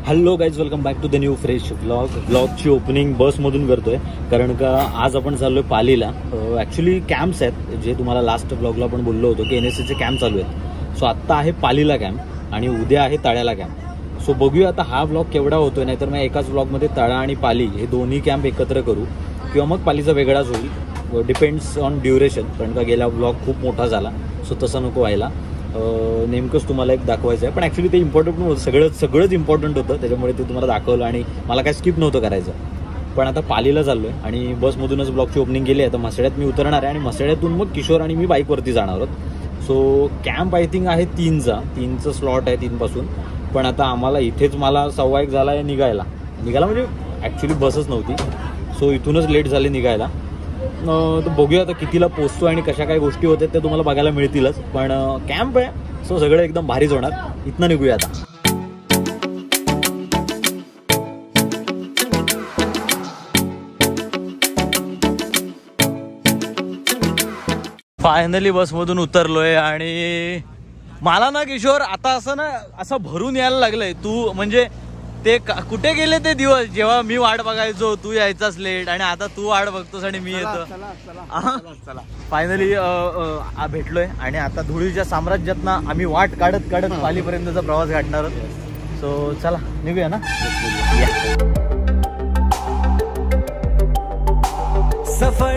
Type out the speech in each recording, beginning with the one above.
Hello guys, welcome back to the new fresh ब्लॉगची opening बसमधून करतोय, कारण का आज आपण चाललोय पालीला. ॲक्च्युली कॅम्प्स आहेत जे तुम्हाला लास्ट ब्लॉगला आपण बोललो होतो की NSCचे कॅम्प चालू आहेत. सो आत्ता आहे पालीला कॅम्प आणि उद्या आहे तळ्याला कॅम्प. सो बघूया आता हा ब्लॉग केवढा होतोय, नाहीतर मग एकाच ब्लॉगमध्ये तळा आणि पाली हे दोन्ही कॅम्प एकत्र करू किंवा मग पालीचा वेगळाच होईल. डिपेंड्स ऑन ड्युरेशन, कारण का गेला ब्लॉग खूप मोठा झाला. सो तसं नको व्हायला. नेमकंच तुम्हाला एक दाखवायचं आहे, पण ॲक्च्युली ते इम्पॉर्टंट नव्हतं. सगळंच इम्पॉर्टंट होतं, त्याच्यामुळे ते तुम्हाला दाखवलं आणि मला काय स्किप नव्हतं करायचं. पण आता पालीला चाललो आहे आणि बसमधूनच ब्लॉगची ओपनिंग केली आहे. आता म्हसळ्यात मी उतरणार आहे आणि म्हसळ्यातून मग किशोर आणि मी बाईकवरती जाणार आहोत. सो कॅम्प आय थिंक आहे 3चा स्लॉट आहे 3पासून. पण आता आम्हाला इथेच मला 1:15 झाला आहे निघायला म्हणजे ॲक्च्युली बसच नव्हती. सो इथूनच लेट झाले निघायला. तर बघूया आता कितीला पोचतो आणि कशा काय गोष्टी होत्या त्या तुम्हाला बघायला मिळतीलच. पण कॅम्प आहे, सो सगळं एकदम भारीच होणार. इथनं निघूया आता. फायनली बसमधून उतरलोय आणि मला ना किशोर आता असं भरून यायला लागलंय. तू म्हणजे ते कुठे गेले ते दिवस जेव्हा मी वाट बघायचो, तू यायचाच लेट आणि आता तू वाट बघतोस आणि मी येतो. फायनली भेटलोय आणि आता धुळीच्या साम्राज्यातनं आम्ही वाट काढत पालीपर्यंतचा प्रवास गाठणार आहोत. सो चला निघूया ना. सफर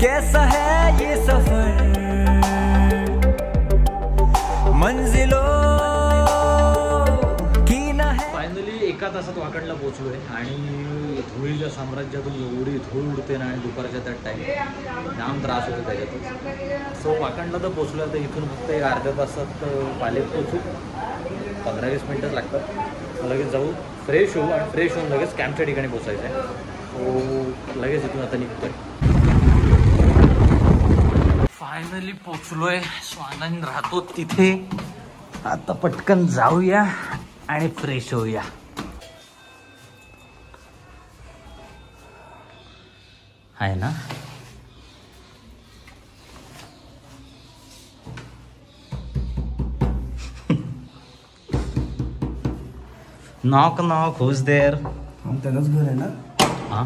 कैसा है ये सफर, मंजिलो फायनली 1 तासात वाकडला पोहोचलोय आणि धुळीच्या साम्राज्यातून एवढी धूळ उडते ना आणि दुपारच्या त्या टाईम जाम त्रास होतो त्याच्यातच. सो वाकडला तर पोहोचलो. तर इथून फक्त 1 अर्ध्या तासात पालीत पोहोचू. 15-20 मिनटंच लागतात. लगेच जाऊ, फ्रेश होऊ आणि फ्रेश होऊन लगेच कॅम्पच्या ठिकाणी पोचायचं आहे. सो लगेच इथून आता निघतोय. फायनली पोचलोय. स्वानंद राहतो तिथे. आता पटकन जाऊया आणि फ्रेश होऊया. आहे ना. Knock knock, who's there. त्याचंच घर आहे ना. हा,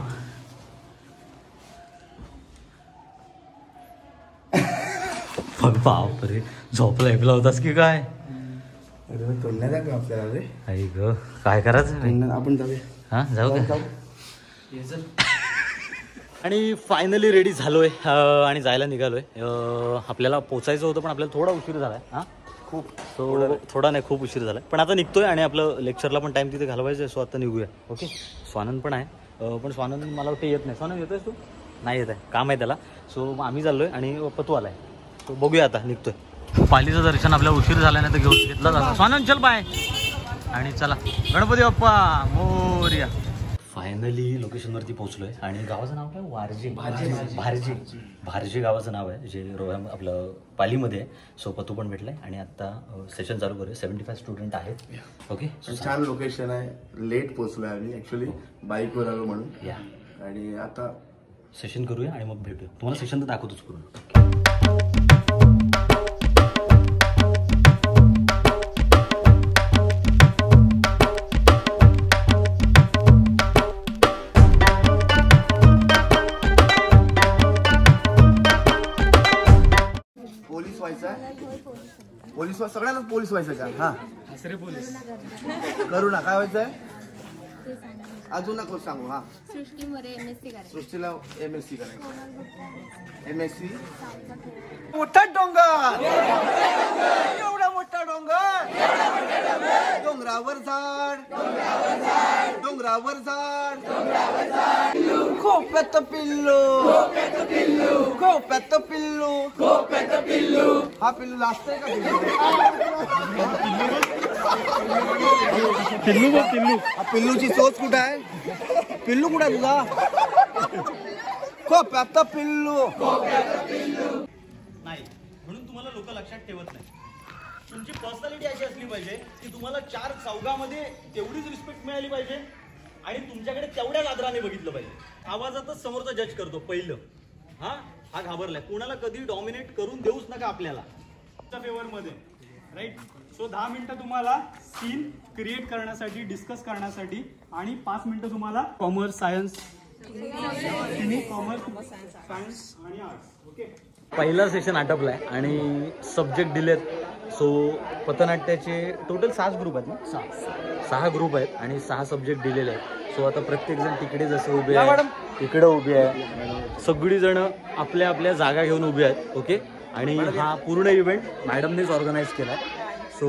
बघ बापरे, झोपला ऐकला होतास की काय? तोडण्याचा का आपल्याला रे. आई ग, काय करायचं आपण जाऊया. हा, जाऊ का? आणि फायनली रेडी झालोय आणि जायला निघालोय. आपल्याला पोचायचं होतं पण आपल्याला थोडा उशीर झालाय. हा, खूप थोडा नाही, खूप उशीर झालाय. पण आता निघतोय आणि आपलं लेक्चरला पण टाइम तिथे घालवायचं आहे. सो आता निघूया. ओके. स्वानंद पण आहे, पण स्वानंद मला वाटतं येत नाही. स्वानंद येतोयस तू? नाही येत आहे, काम आहे त्याला. सो आम्ही चाललोय आणि पतू आलाय. सो बघूया आता निघतोय. पालीचं दर्शन आपल्याला उशीर झाला नाही तर घेतलं जातं. स्वानंद चल बाय. आणि चला, गणपती बाप्पा मोरया. फायनली लोकेशनवरती पोहोचलोय आणि गावाचं नाव काय? भारजी गावाचं नाव आहे, जे आपलं पालीमध्ये आहे. सो पतू पण भेटलाय आणि आता सेशन चालू करूया. 75 स्टुडंट आहेत. ओके. छान लोकेशन आहे. लेट पोहोचलोय आम्ही ऍक्च्युली, बाईकवर आलो म्हणून. या, आणि आता सेशन करूया आणि मग भेटूया. तुम्हाला सेशन तर दाखवतोच करून. पोलीस सगळ्यांना पोलीस व्हायचं का? हा, पोलीस करू ना. काय व्हायचंय अजून नको सांगू. हा, सृष्टीला MSc करायचं. MSc. मोठा डोंगर, एवढा मोठा डोंगर, डोंगरावर झाड, डोंगरावर झाड, खोप्यात पिल्लू, खोप्यात पिल्लू, खोप्यात पिल्लू. हा पिल्लू लाजतंय का? पिल्लू. हा पिल्लूची चोच कुठं आहे? पिल्लू कुठं आहे तुझा? खोप्यात पिल्लू. नाही म्हणून तुम्हाला लोक लक्षात ठेवत नाही. तुमची पर्सनॅलिटी अशी असली पाहिजे की तुम्हाला 4 चौघामध्ये तेवढीच रिस्पेक्ट मिळाली पाहिजे आणि तुमच्याकडे तेवढ्याच आदराने बघितलं पाहिजे. आवाजातच समोरचा जज करतो पहिलं. हा घाबरलाय. कोणाला कधी डॉमिनेट करून देऊच नका आपल्याला फेवर मध्ये, राईट. सो 10 मिनिटं तुम्हाला सीन क्रिएट करण्यासाठी, डिस्कस करण्यासाठी आणि 5 मिनिटं तुम्हाला कॉमर्स, सायन्स, कॉमर्स, सायन्स आणि आर्ट्स. ओके. पहिला सेशन आटपलाय आणि सब्जेक्ट दिलेत. सो पथनाट्याचे टोटल 6 ग्रुप आहेत ना, 6 ग्रुप आहेत आणि 6 सब्जेक्ट दिलेले आहेत. सो आता प्रत्येक जण तिकडे जसे उभे आहे, इकडे उभे आहे, सगळी जण आपल्या आपल्या जागा घेऊन उभे आहेत. ओके. आणि हा पूर्ण इव्हेंट मॅडमनेच ऑर्गनाईज केला. सो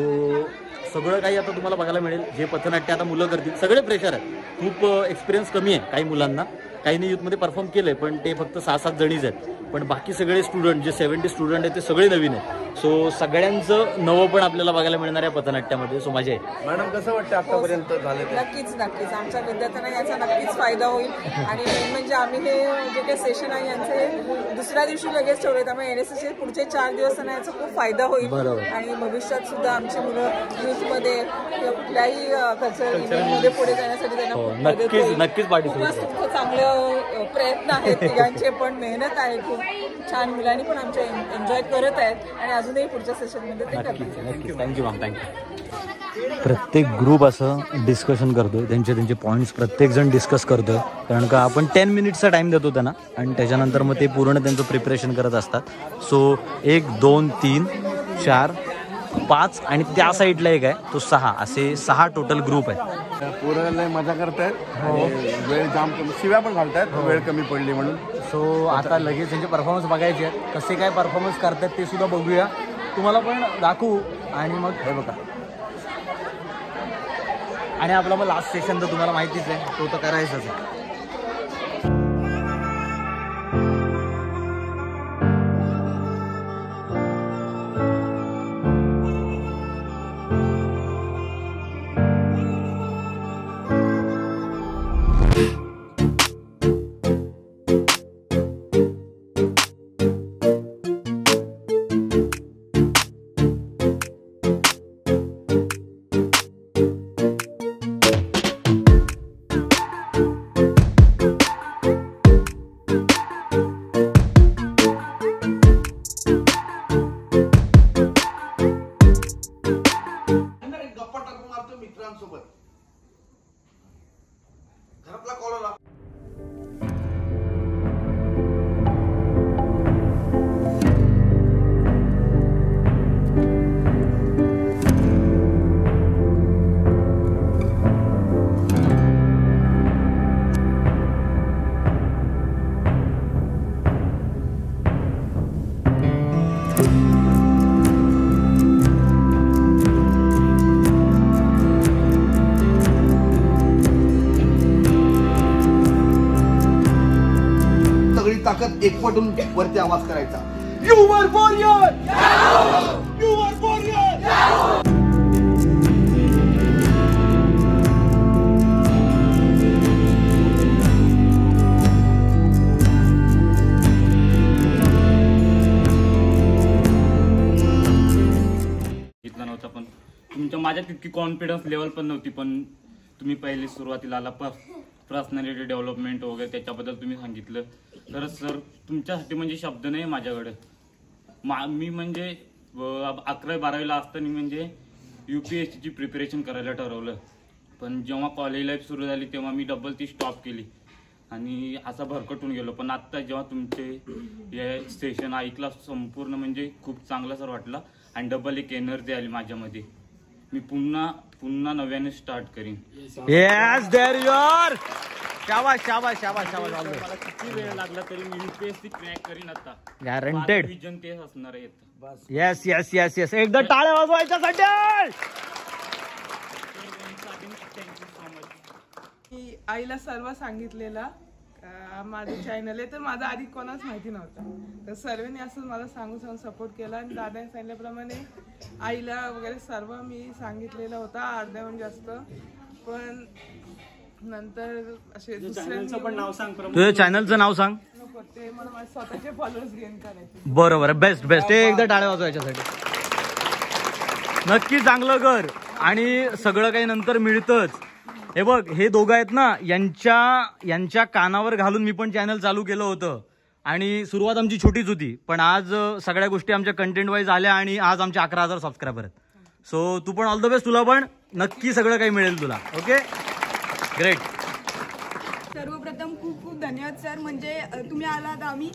सगळं काही आता तुम्हाला बघायला मिळेल. जे पथनाट्य आता मुलं करतील सगळे फ्रेशर आहेत. खूप एक्सपिरियन्स कमी आहे काही मुलांना. काहींनी यूथमध्ये परफॉर्म केलं आहे पण ते फक्त 6-7 जणीच आहेत. पण बाकी सगळे स्टुडंट जे 70 स्टुडंट आहेत ते सगळे नवीन आहेत. सो सगळ्यांचं नवं पण आपल्याला बघायला मिळणार आहे पथनाट्यामध्ये. सो मजा आहे. मॅडम कसं वाटतं आतापर्यंत झालं? नक्कीच आमच्या विद्यार्थ्यांना याचा नक्कीच फायदा होईल. आणि मेन म्हणजे आम्ही हे जे काही सेशन आहे यांचे दुसऱ्या दिवशी लगेच ठेवले, त्यामुळे एनएसएसचे पुढचे 4 दिवस त्यांना याचा खूप फायदा होईल. आणि भविष्यात सुद्धा आमची मुलं युथमध्ये किंवा कुठल्याही कल्चरल इव्हेंटमध्ये पुढे जाण्यासाठी त्यांना नक्कीच खूपच चांगलं प्रयत्न आहेत तिघांचे, पण मेहनत आहे खूप. छान मुलांनी पण आमच्या एन्जॉय करत आहेत आणि अजूनही पुढच्या सेशनमध्ये ते करतील. Thank you ma'am. थँक्यू. प्रत्येक ग्रुप असं डिस्कशन करतोय, त्यांचे पॉईंट्स प्रत्येक जण डिस्कस करतोय. कारण का आपण 10 मिनिट्सचा टाइम देतो त्यांना आणि त्याच्यानंतर मग ते पूर्ण त्यांचं प्रिपरेशन करत असतात. सो 1, 2, 3, 4, 5 आणि त्या साईडला एक आहे तो 6, असे 6 टोटल ग्रुप आहेत. पोरं मजा करतायत, वेळ जाम शिव्या पण घालतायत, वेळ कमी पडली म्हणून. सो आता लगेच त्यांचे परफॉर्मन्स बघायचे आहेत, कसे काय परफॉर्मन्स करतात ते सुद्धा बघूया, तुम्हाला पण दाखवू. आणि मग हे बघा, आणि आपला मग लास्ट सेशन तर तुम्हाला माहितीच आहे, तो तर करायचाच आहे. घरातला कॉल आला. ताकद एकवटून वरती आवाज करायचा. You were warrior, you were warrior. घेतला नव्हता, पण तुमच्या माझ्यात तितकी कॉन्फिडन्स लेवल पण नव्हती. पण तुम्ही पहिले सुरुवातीला आला पर्सनॅलिटी डेव्हलपमेंट वगैरे त्याच्याबद्दल तुम्ही सांगितलं. तर सर तुमच्यासाठी म्हणजे शब्द नाही माझ्याकडे. मी म्हणजे 11वी-12वीला असताना म्हणजे UPSCची प्रिपरेशन करायला ठरवलं. पण जेव्हा कॉलेज लाईफ सुरू झाली तेव्हा मी डबल ती स्टॉप केली आणि असा भरकटून गेलो. पण आत्ता जेव्हा तुमचे हे सेशन ऐकला संपूर्ण म्हणजे खूप चांगला सर वाटला आणि डबल एक एनर्जी आली माझ्यामध्ये. मी पुन्हा नव्याने स्टार्ट करीन. Yes there you are. शाबाश शाबाश शाबाश शाबाश. मला किती वेळ लागला तरी मी UPSC क्रॅक करीन आता. गॅरंटेड. विजन तेच असणार आहे. Yes yes yes yes. एकदा टाळ्या वाजवायच्यासाठी. आईला सर्व सांगितलेलं माझं चॅनल आहे, तर माझं आधी कोणाच माहिती नव्हतं. तर सर्वांनी असं मला सांगून सपोर्ट केला आणि दादाने सांगितल्याप्रमाणे आईला वगैरे सर्व मी सांगितलेलं होतं, अर्ध्याहून जास्त. पण नंतर असे दुसऱ्यांचं पण नाव सांग, तुझ्या चॅनलचं नाव सांग. नको, ते मला माझे स्वतःचे फॉलोअर्स गेन करायचे. बरोबर, बेस्ट बेस्ट. ते एकदा टाळ्या वाजवायच्यासाठी. नक्की चांगलं कर आणि सगळं काही नंतर मिळतंच. हे बघ, हे दोघं आहेत ना, यांच्या कानावर घालून मी पण चॅनल चालू केलं होतं आणि सुरुवात आमची छोटीच होती. पण आज सगळ्या गोष्टी आमच्या कंटेंट वाईज आल्या आणि आज आमचे 11,000 सबस्क्रायबर आहेत. सो तू पण ऑल द बेस्ट, तुला पण नक्की सगळं काही मिळेल तुला. Okay, great. सर्वप्रथम खूप खूप धन्यवाद सर. म्हणजे तुम्ही आलात, आम्ही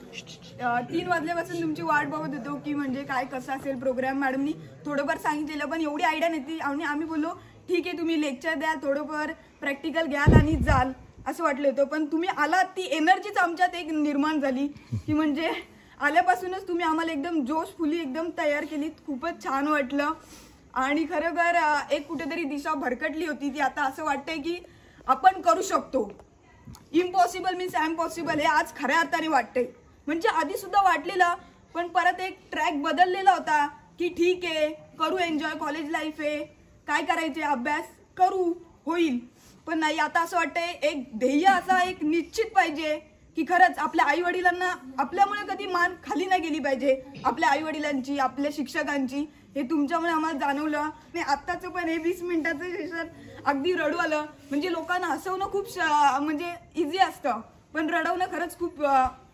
3 वाजल्यापासून तुमची वाट बघत होतो की म्हणजे काय कसं असेल प्रोग्राम. मॅडमनी थोडंफार सांगितलेलं पण एवढी आयडिया नव्हती आणि आम्ही बोललो ठीक आहे तुम्ही लेक्चर द्या, थोडंफार प्रॅक्टिकल घ्याल आणि जाल असं वाटलं होतं. पण तुम्ही आलात, ती एनर्जीच आमच्यात एक निर्माण झाली की म्हणजे आल्यापासूनच तुम्ही आम्हाला एकदम जोशफुली एकदम तयार केलीत. खूपच छान वाटलं आणि खरोखर एक कुठेतरी दिशा भरकटली होती ती. आता असं वाटतंय की आपण करू शकतो. Impossible means I am possible हे आज खऱ्या अर्थाने वाटतंय. म्हणजे आधी सुद्धा वाटलेलं पण परत एक ट्रॅक बदललेला होता की ठीक आहे करू, एन्जॉय, कॉलेज लाईफ आहे, काय करायचे, अभ्यास करू, होईल. पण नाही, आता असं वाटतंय एक ध्येय असा एक निश्चित पाहिजे की खरंच आपल्या आई वडिलांना आपल्यामुळे कधी मान खाली नाही गेली पाहिजे. आपल्या आई वडिलांची, आपल्या शिक्षकांची, हे तुमच्यामुळे आम्हाला जाणवलं. आणि आत्ताचं पण हे 20 मिनिटाचं सेशन अगदी रडू आलं. म्हणजे लोकांना हसवणं खूप म्हणजे इझी असतं पण रडवणं खरंच खूप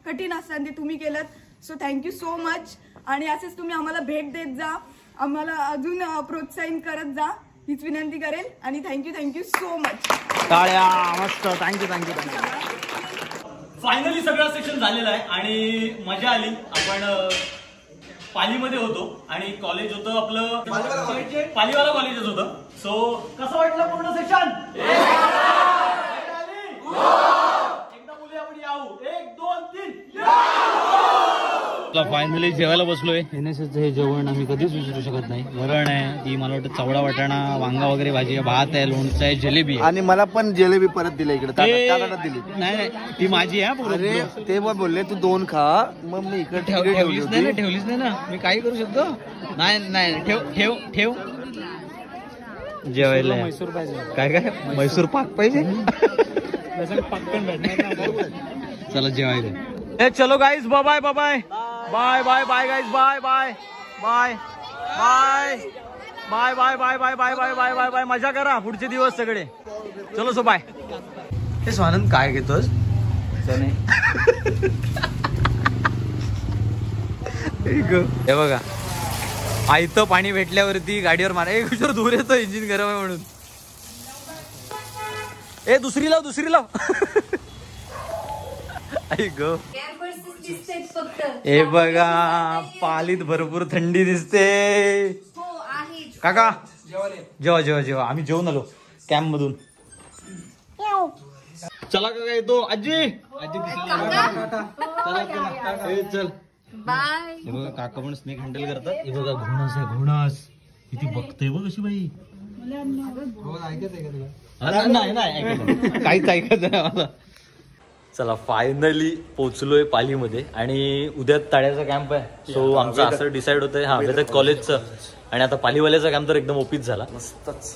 कठीण असतं आणि ते तुम्ही केलं. So thank you so much. आणि असेच तुम्ही आम्हाला भेट देत जा, आम्हाला अजून प्रोत्साहित करत जा हीच विनंती करेल. आणि थँक्यू सो मच. टाळ्या, मस्त. थँक्यू. फायनली सगळं सेशन झालेलं आहे आणि मजा आली. आपण पालीमध्ये होतो आणि कॉलेज होतं आपलं पालीवाला कॉलेजच होतं. सो कसं वाटलं पूर्ण सेशन? एकदा मुली आपण याऊ. 1 2 3. फायनली जेवायला बसलोय. एनएसएसचं हे जेवण आम्ही कधीच विसरू शकत नाही. वरण आहे, ती मला वाटतं चवडा वाटाणा, वांगा वगैरे भाजी आहे, भात आहे, लोणचं आहे, जिलेबी. आणि मला पण जिलेबी परत दिली इकडे दिली. नाही ती माझी आहे. अरे ते बोलले तू 2 खा, मग मी इकडे ठेवलीच नाही ना. मी काही करू शकतो. नाही ठेव जेवायला. मैसूर पाहिजे. काय मैसूर पाक पाहिजे. चला जेवायला. चलो guys, bye bye bye bye bye guys, bye bye bye bye bye bye bye bye bye bye bye bye bye. मजा करा पुढचे दिवस सगळे. चलो सो बाय. हे स्वानंद काय घेतोस? हे बघा, आयतं पाणी भेटल्यावरती गाडीवर मारा. एक विचार दूर येतो, इंजिन गरम आहे म्हणून. दुसरी लाव. ऐक हे बघा, पालीत भरपूर थंडी दिसते. काका जेवा. आम्ही जेवून आलो कॅम्प मधून. चला काका येतो. आजी चल बाय. हे बघा काका पण स्नेक हँडल करतात. हे बघा घोणस किती बघतोय बघ अशी बाई. नाही काहीच ऐकायचं नाही मला. चला फायनली पोहोचलोय पालीमध्ये आणि उद्या तळ्याचा कॅम्प आहे. सो आमचं असं डिसाईड होतंय वेदक कॉलेजचं आणि आता पालीवाल्याचा कॅम्प तर एकदम ओपीच झाला.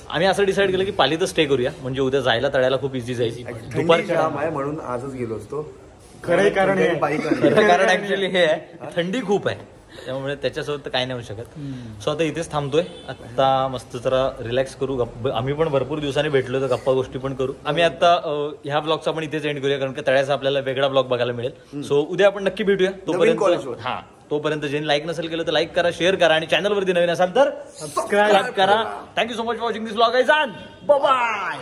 आम्ही असं डिसाईड केलं की पालीतच स्टे करूया म्हणजे उद्या जायला तळ्याला खूप इझी जाईल. दुपारच्या म्हणून आजच गेलो असतो. खरं कारण ऍक्च्युअली हे आहे, थंडी खूप आहे त्यामुळे त्याच्यासोबत काही नाही होऊ शकत. सो आता इथेच थांबतोय. आता मस्त जरा रिलॅक्स करू. आम्ही पण भरपूर दिवसांनी भेटलो तर गप्पा गोष्टी पण करू. आम्ही आता ह्या ब्लॉगचा पण इथेच एंड करूया कारण की तळ्याचा आपल्याला वेगळा ब्लॉग बघायला मिळेल. सो उद्या आपण नक्की भेटूया. तोपर्यंत ज्यांनी लाईक नसेल केलं तर लाईक करा, शेअर करा आणि चॅनलवरती नवीन असाल तर सबस्क्राईब करा. Thank you so much for watching this blog guys. Bye.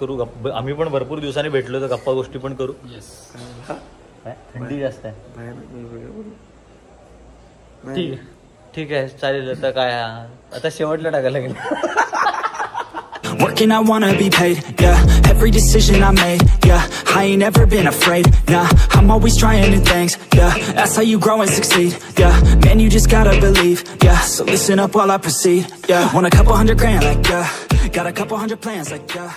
करू. आम्ही पण भरपूर दिवसांनी भेटलो तर गप्पा गोष्टी पण करू. थंडी जास्त आहे. ठीक आहे चालेल. आता काय आता शेवटला टाकायला गेलं. Working, I wanna be paid, yeah. Every decision I made, yeah. I ain't never been afraid, nah. I'm always trying new things, yeah. That's how you grow and succeed, yeah. Man, you just gotta believe, yeah. So listen up while I proceed, yeah. Want a couple $100 grand, like, yeah. Got a couple hundred plans, like, yeah.